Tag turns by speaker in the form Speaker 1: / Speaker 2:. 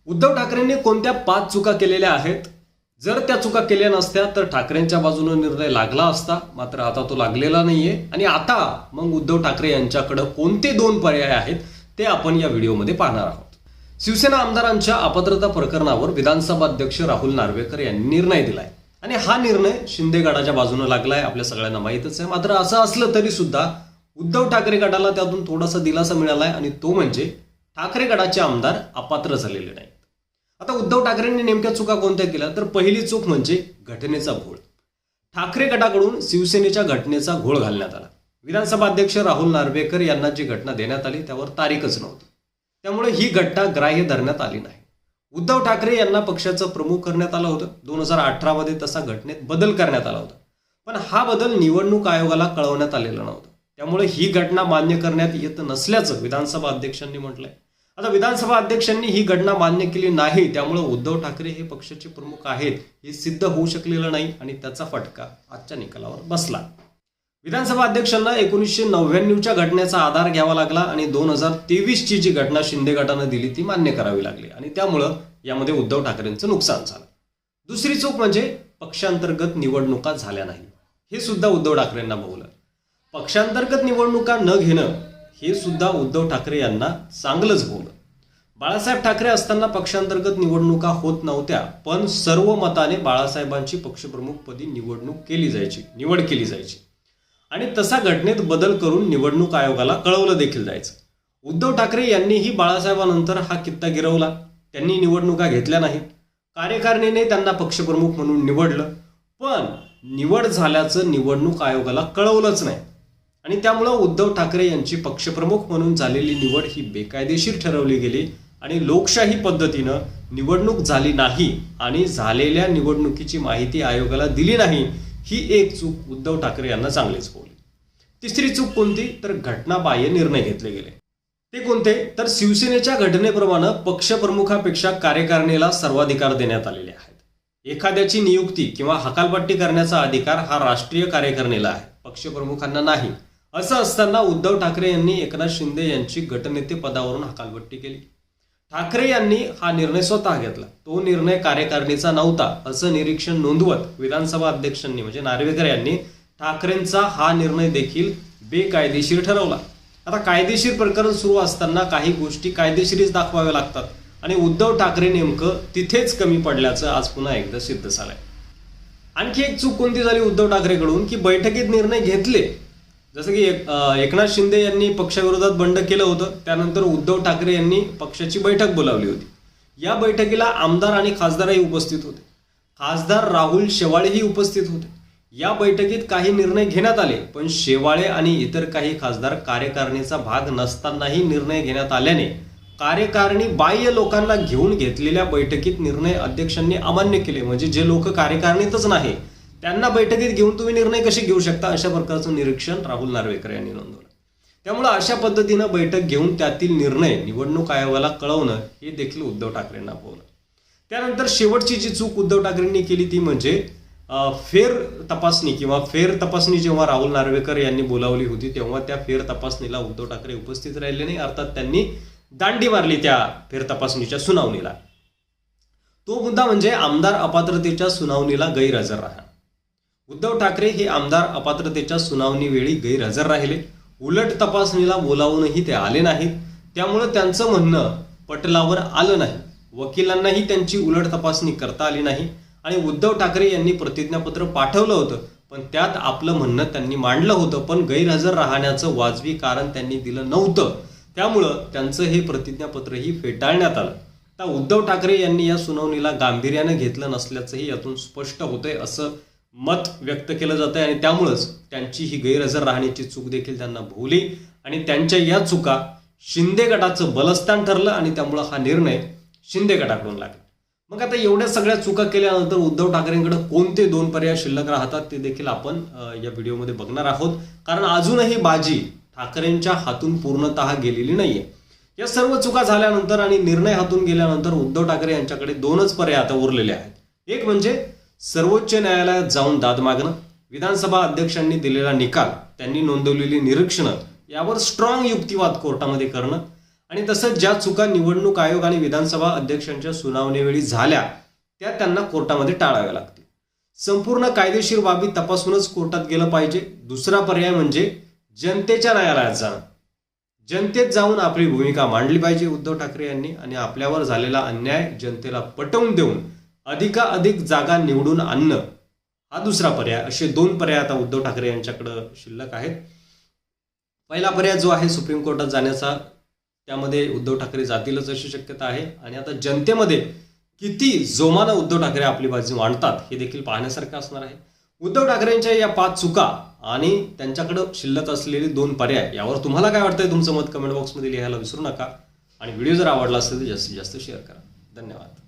Speaker 1: उद्धव ठाकरेंनी कोणत्या 5 चुका केलेल्या आहेत? जर त्या चुका केल्या नसत्या तर ठाकरेंच्या बाजूने निर्णय लागला असता, मात्र आता तो लागलेला नाहीये. आणि आता मग उद्धव ठाकरे यांच्याकडे कोणते 2 पर्याय आहेत ते आपण या व्हिडिओमध्ये पाहणार आहोत. शिवसेना आमदारांच्या अपात्रता प्रकरणावर विधानसभा अध्यक्ष राहुल नार्वेकर यांनी निर्णय दिलाय आणि हा निर्णय शिंदे गटाच्या बाजूने लागलाय, आपल्या सगळ्यांना माहीतच आहे. मात्र असं असलं तरी सुद्धा उद्धव ठाकरे गटाला त्यातून थोडासा दिलासा मिळालाय आणि तो म्हणजे ठाकरे गटाचे आमदार अपात्र झालेले नाहीत. आता उद्धव ठाकरेंनी नेमक्या चुका कोणत्या केल्या तर पहिली चूक म्हणजे घटनेचा घोळ. ठाकरे गटाकडून शिवसेनेच्या घटनेचा घोळ घालण्यात आला. विधानसभा अध्यक्ष राहुल नार्वेकर यांना जी घटना देण्यात आली त्यावर तारीखच नव्हती, त्यामुळे ही घटना ग्राह्य धरण्यात आली नाही. उद्धव ठाकरे यांना पक्षाचं प्रमुख करण्यात आलं होतं. 2018 मध्ये तसा घटनेत बदल करण्यात आला होता, पण हा बदल निवडणूक आयोगाला कळवण्यात आलेला नव्हता. त्यामुळे ही घटना मान्य करण्यात येत नसल्याचं विधानसभा अध्यक्षांनी म्हटलंय. आता विधानसभा अध्यक्षांनी ही घटना मान्य केली नाही, त्यामुळे उद्धव ठाकरे हे पक्षाचे प्रमुख आहेत हे सिद्ध होऊ शकलेलं नाही आणि त्याचा फटका आजच्या निकालावर बसला. विधानसभा अध्यक्षांना 1999च्या घटनेचा आधार घ्यावा लागला आणि 2023ची जी घटना शिंदे गटानं दिली ती मान्य करावी लागली आणि त्यामुळं यामध्ये उद्धव ठाकरेंचं नुकसान झालं. दुसरी चूक म्हणजे पक्षांतर्गत निवडणुका झाल्या नाही, हे सुद्धा उद्धव ठाकरेंना भोवलं. पक्षांतर्गत निवडणुका न घेणं हे सुद्धा उद्धव ठाकरे यांना चांगलंच भोवलं. बाळासाहेब ठाकरे असताना पक्षांतर्गत निवडणुका होत नव्हत्या, पण सर्व मताने बाळासाहेबांची पक्षप्रमुखपदी निवड केली जायची आणि तसा घटनेत बदल करून निवडणूक आयोगाला कळवलं देखील जायचं. उद्धव ठाकरे यांनीही बाळासाहेबांनंतर हा कित्ता गिरवला. त्यांनी निवडणुका घेतल्या नाहीत. कार्यकारिणीने त्यांना पक्षप्रमुख म्हणून निवडलं, पण निवड झाल्याचं निवडणूक आयोगाला कळवलंच नाही आणि त्यामुळं उद्धव ठाकरे यांची पक्षप्रमुख म्हणून झालेली निवड ही बेकायदेशीर ठरवली गेली आणि लोकशाही पद्धतीनं निवडणूक झाली नाही आणि झालेल्या निवडणुकीची माहिती आयोगाला दिली नाही, ही एक चूक उद्धव ठाकरे यांना चांगलीच पोहली. तिसरी चूक कोणती तर घटनाबाह्य निर्णय घेतले गेले. ते कोणते तर शिवसेनेच्या घटनेप्रमाणे पक्षप्रमुखापेक्षा कार्यकारिणीला सर्वाधिकार देण्यात आलेले आहेत. एखाद्याची नियुक्ती किंवा हकालपट्टी करण्याचा अधिकार हा राष्ट्रीय कार्यकारिणीला आहे, पक्षप्रमुखांना नाही. असं असताना उद्धव ठाकरे यांनी एकनाथ शिंदे यांची गटनेते पदावरून हकालपट्टी केली. ठाकरे यांनी हा निर्णय स्वतः घेतला, तो निर्णय कार्यकारिणीचा नव्हता असं निरीक्षण नोंदवत विधानसभा अध्यक्षांनी म्हणजे नार्वेकर यांनी ठाकरेंचा हा निर्णय देखील बेकायदेशीर ठरवला. आता कायदेशीर प्रकरण सुरू असताना काही गोष्टी कायदेशीरच दाखवाव्या लागतात आणि उद्धव ठाकरे नेमकं तिथेच कमी पडल्याचं आज पुन्हा एकदा सिद्ध झालंय. आणखी एक चूक कोणती झाली उद्धव ठाकरेकडून की बैठकीत निर्णय घेतले, जसं की एकनाथ शिंदे यांनी पक्षाविरोधात बंड केलं होतं, त्यानंतर उद्धव ठाकरे यांनी पक्षाची बैठक बोलावली होती. या बैठकीला आमदार आणि खासदारही उपस्थित होते. खासदार राहुल शेवाळेही उपस्थित होते. या बैठकीत काही निर्णय घेण्यात आले, पण शेवाळे आणि इतर काही खासदार कार्यकारिणीचा भाग नसतानाही निर्णय घेण्यात आल्याने कार्यकारिणी बाह्य लोकांना घेऊन घेतलेल्या बैठकीत निर्णय अध्यक्षांनी अमान्य केले. म्हणजे जे लोक कार्यकारिणीतच नाही त्यांना बैठकीत घेऊन तुम्ही निर्णय कसे घेऊ शकता, अशा प्रकारचं निरीक्षण राहुल नार्वेकर यांनी नोंदवलं. त्यामुळे अशा पद्धतीनं बैठक घेऊन त्यातील निर्णय निवडणूक आयोगाला कळवणं हे देखील उद्धव ठाकरेंना भोवलं. त्यानंतर शेवटची जी चूक उद्धव ठाकरेंनी केली ती म्हणजे फेर तपासणी जेव्हा राहुल नार्वेकर यांनी बोलावली होती तेव्हा त्या फेर तपासणीला उद्धव ठाकरे उपस्थित राहिले नाही, अर्थात त्यांनी दांडी मारली त्या फेर तपासणीच्या सुनावणीला. तो मुद्दा म्हणजे आमदार अपात्रतेच्या सुनावणीला गैरहजर राहणं. उद्धव ठाकरे हे आमदार अपात्रतेच्या सुनावणीवेळी गैरहजर राहिले. उलट तपासणीला बोलावूनही ते आले नाहीत, त्यामुळे त्यांचं म्हणणं पटलावर आलं नाही. वकिलांनाही त्यांची उलट तपासणी करता आली नाही आणि उद्धव ठाकरे यांनी प्रतिज्ञापत्र पाठवलं होतं, पण त्यात आपलं म्हणणं त्यांनी मांडलं होतं, पण गैरहजर राहण्याचं वाजवी कारण त्यांनी दिलं नव्हतं. त्यामुळं त्यांचं हे प्रतिज्ञापत्रही फेटाळण्यात आलं. आता उद्धव ठाकरे यांनी या सुनावणीला गांभीर्यानं घेतलं नसल्याचंही यातून स्पष्ट होतंय असं मत व्यक्त केलं जात आहे आणि त्यामुळंच त्यांची ही गैरहजर राहण्याची चूक देखील त्यांना भोवली आणि त्यांच्या या चुका शिंदे गटाचं बलस्थान ठरलं आणि त्यामुळं हा निर्णय शिंदे गटाकडून लागला. मग आता एवढ्या सगळ्या चुका केल्यानंतर उद्धव ठाकरेंकडे कोणते 2 पर्याय शिल्लक राहतात ते देखील आपण या व्हिडिओमध्ये बघणार आहोत, कारण अजूनही बाजी ठाकरेंच्या हातून पूर्णतः गेलेली नाहीये. या सर्व चुका झाल्यानंतर आणि निर्णय हातून गेल्यानंतर उद्धव ठाकरे यांच्याकडे 2च पर्याय आता उरलेले आहेत. एक म्हणजे सर्वोच्च न्यायालयात जाऊन दाद मागणं, विधानसभा अध्यक्षांनी दिलेला निकाल, त्यांनी नोंदवलेली निरीक्षणं यावर स्ट्रॉंग युक्तिवाद कोर्टामध्ये करणं आणि तसंच ज्या चुका निवडणूक आयोग आणि विधानसभा अध्यक्षांच्या सुनावणीवेळी झाल्या त्या त्यांना कोर्टामध्ये टाळाव्या लागतील. संपूर्ण कायदेशीर बाबी तपासूनच कोर्टात गेलं पाहिजे. दुसरा पर्याय म्हणजे जनतेच्या न्यायालयात जाणं. जनतेत जाऊन आपली भूमिका मांडली पाहिजे उद्धव ठाकरे यांनी आणि आपल्यावर झालेला अन्याय जनतेला पटवून देऊन अधिकाधिक जागा निवडून आणणं हा दुसरा पर्याय. असे दोन पर्याय आता उद्धव ठाकरे यांच्याकडे शिल्लक आहेत. पहिला पर्याय जो आहे सुप्रीम कोर्टात जाण्याचा, त्यामध्ये उद्धव ठाकरे जातीलच अशी शक्यता आहे. आणि आता जनतेमध्ये किती जोमानं उद्धव ठाकरे आपली बाजू मांडतात हे देखील पाहण्यासारखं असणार आहे. उद्धव ठाकरेंच्या या 5 चुका आणि त्यांच्याकडं शिल्लक असलेले 2 पर्याय, यावर तुम्हाला काय वाटतंय? तुमचं मत कमेंट बॉक्समध्ये लिहायला विसरू नका. आणि व्हिडिओ जर आवडला असेल तर जास्तीत जास्त शेअर करा. धन्यवाद.